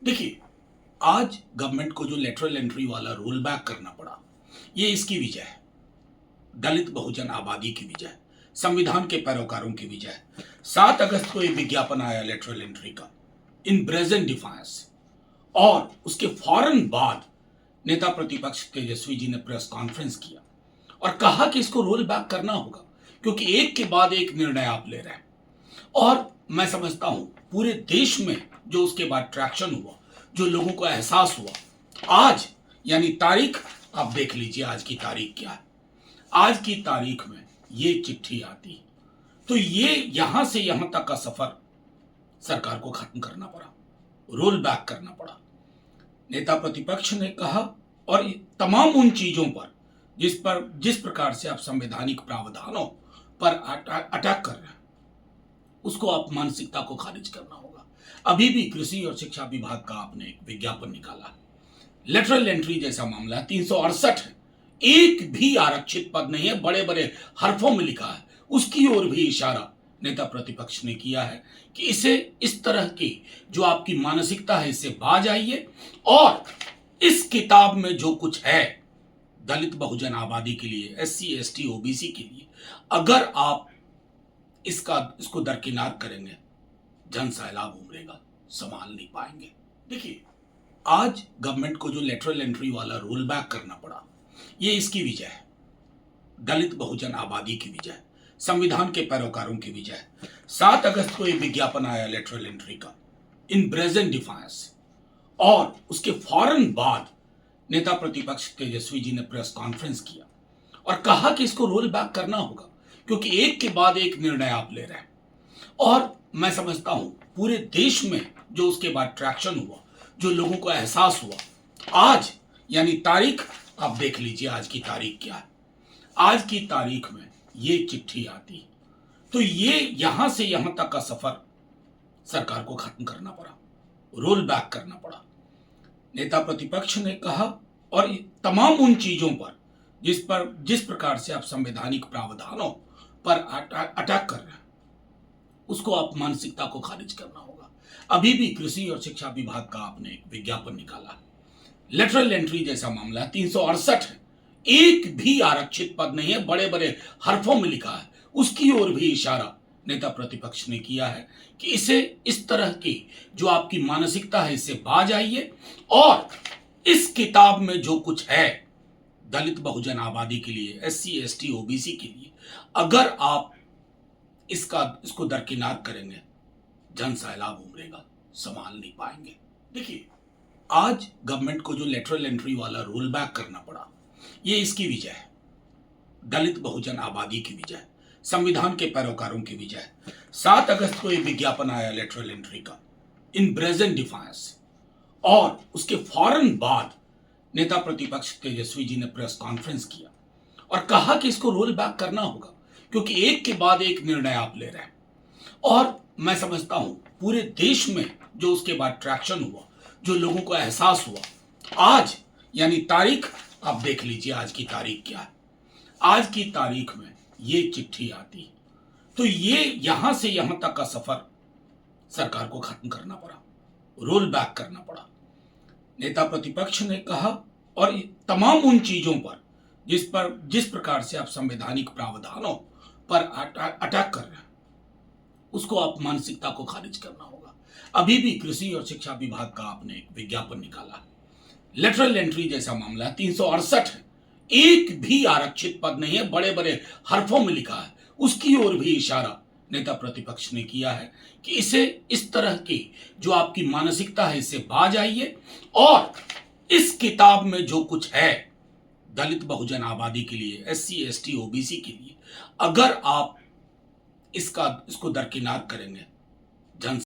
देखिए, आज गवर्नमेंट को जो लेटरल एंट्री वाला रोल बैक करना पड़ा, ये इसकी वजह है, दलित बहुजन आबादी की वजह है, संविधान के पैरोकारों की वजह है। 7 अगस्त को ये विज्ञापन आया लेटरल एंट्री का, इन ब्रेजेंट डिफायंस, और उसके फौरन बाद नेता प्रतिपक्ष तेजस्वी जी ने प्रेस कॉन्फ्रेंस किया और कहा कि इसको रोल बैक करना होगा, क्योंकि एक के बाद एक निर्णय आप ले रहे हैं। और मैं समझता हूं पूरे देश में जो उसके बाद ट्रैक्शन हुआ, जो लोगों को एहसास हुआ, आज यानी तारीख आप देख लीजिए, आज की तारीख क्या है। आज की तारीख में ये चिट्ठी आती है, तो ये यहां से यहां तक का सफर सरकार को खत्म करना पड़ा, रोल बैक करना पड़ा। नेता प्रतिपक्ष ने कहा, और तमाम उन चीजों पर जिस प्रकार से आप संवैधानिक प्रावधानों पर अटैक कर रहे हैं, उसको आप मानसिकता को खारिज करना होगा। अभी भी कृषि और शिक्षा विभाग का आपने एक विज्ञापन निकाला, लेटरल एंट्री जैसा मामला 368 है, एक भी आरक्षित पद नहीं है, बड़े बड़े हरफों में लिखा है, उसकी ओर भी इशारा नेता प्रतिपक्ष ने किया है कि इसे इस तरह की जो आपकी मानसिकता है इससे बाज आइए, और इस किताब में जो कुछ है दलित बहुजन आबादी के लिए, SC ST OBC के लिए, अगर आप इसको दरकिनार करेंगे, जन सैलाब उमड़ेगा, संभाल नहीं पाएंगे। देखिए, आज गवर्नमेंट को जो लेटरल एंट्री वाला रोल बैक करना पड़ा, ये इसकी वजह है, दलित बहुजन आबादी की वजह है, संविधान के पैरोकारों की वजह है। 7 अगस्त को यह विज्ञापन आया लेटरल एंट्री का, इन ब्रेजेंट डिफायंस, और उसके फौरन बाद नेता प्रतिपक्ष तेजस्वी जी ने प्रेस कॉन्फ्रेंस किया और कहा कि इसको रोल बैक करना होगा, क्योंकि एक के बाद एक निर्णय आप ले रहे हैं। और मैं समझता हूं पूरे देश में जो उसके बाद ट्रैक्शन हुआ, जो लोगों को एहसास हुआ, आज यानी तारीख आप देख लीजिए, आज की तारीख क्या है। आज की तारीख में ये चिट्ठी आती है, तो ये यहां से यहां तक का सफर सरकार को खत्म करना पड़ा, रोल बैक करना पड़ा। नेता प्रतिपक्ष ने कहा, और तमाम उन चीजों पर जिस प्रकार से आप संवैधानिक प्रावधानों पर अटैक कर रहे हैं, उसको आप मानसिकता को खारिज करना होगा। अभी भी कृषि और शिक्षा विभाग का आपने एक विज्ञापन निकाला, लेटरल एंट्री जैसा मामला 368 है, एक भी आरक्षित पद नहीं है, बड़े बड़े हरफों में लिखा है, उसकी ओर भी इशारा नेता प्रतिपक्ष ने किया है कि इसे इस तरह की जो आपकी मानसिकता है इससे बाज आइए, और इस किताब में जो कुछ है दलित बहुजन आबादी के लिए, SC ST OBC के लिए, अगर आप इसको दरकिनार करेंगे, जन सैलाब उमड़ेगा, संभाल नहीं पाएंगे। देखिए, आज गवर्नमेंट को जो लेटरल एंट्री वाला रोल बैक करना पड़ा, ये इसकी वजह है, दलित बहुजन आबादी की वजह है, संविधान के पैरोकारों की वजह है। 7 अगस्त को यह विज्ञापन आया लेटरल एंट्री का, इन ब्रेजेंट डिफायंस, और उसके फौरन बाद नेता प्रतिपक्ष तेजस्वी जी ने प्रेस कॉन्फ्रेंस किया और कहा कि इसको रोल बैक करना होगा, क्योंकि एक के बाद एक निर्णय आप ले रहे हैं। और मैं समझता हूं पूरे देश में जो उसके बाद ट्रैक्शन हुआ, जो लोगों को एहसास हुआ, आज यानी तारीख आप देख लीजिए, आज की तारीख क्या है। आज की तारीख में ये चिट्ठी आती है, तो ये यहां से यहां तक का सफर सरकार को खत्म करना पड़ा, रोल बैक करना पड़ा। नेता प्रतिपक्ष ने कहा, और तमाम उन चीजों पर जिस प्रकार से आप संवैधानिक प्रावधानों पर अटैक कर रहे हैं, उसको आप मानसिकता को खारिज करना होगा। अभी भी कृषि और शिक्षा विभाग का आपने एक विज्ञापन निकाला, लेटरल एंट्री जैसा मामला 368 है, एक भी आरक्षित पद नहीं है, बड़े बड़े हरफों में लिखा है, उसकी ओर भी इशारा नेता प्रतिपक्ष ने किया है कि इसे इस तरह की जो आपकी मानसिकता है इससे बाज आइए, और इस किताब में जो कुछ है दलित बहुजन आबादी के लिए, SC ST OBC के लिए, अगर आप इसको दरकिनार करेंगे, जन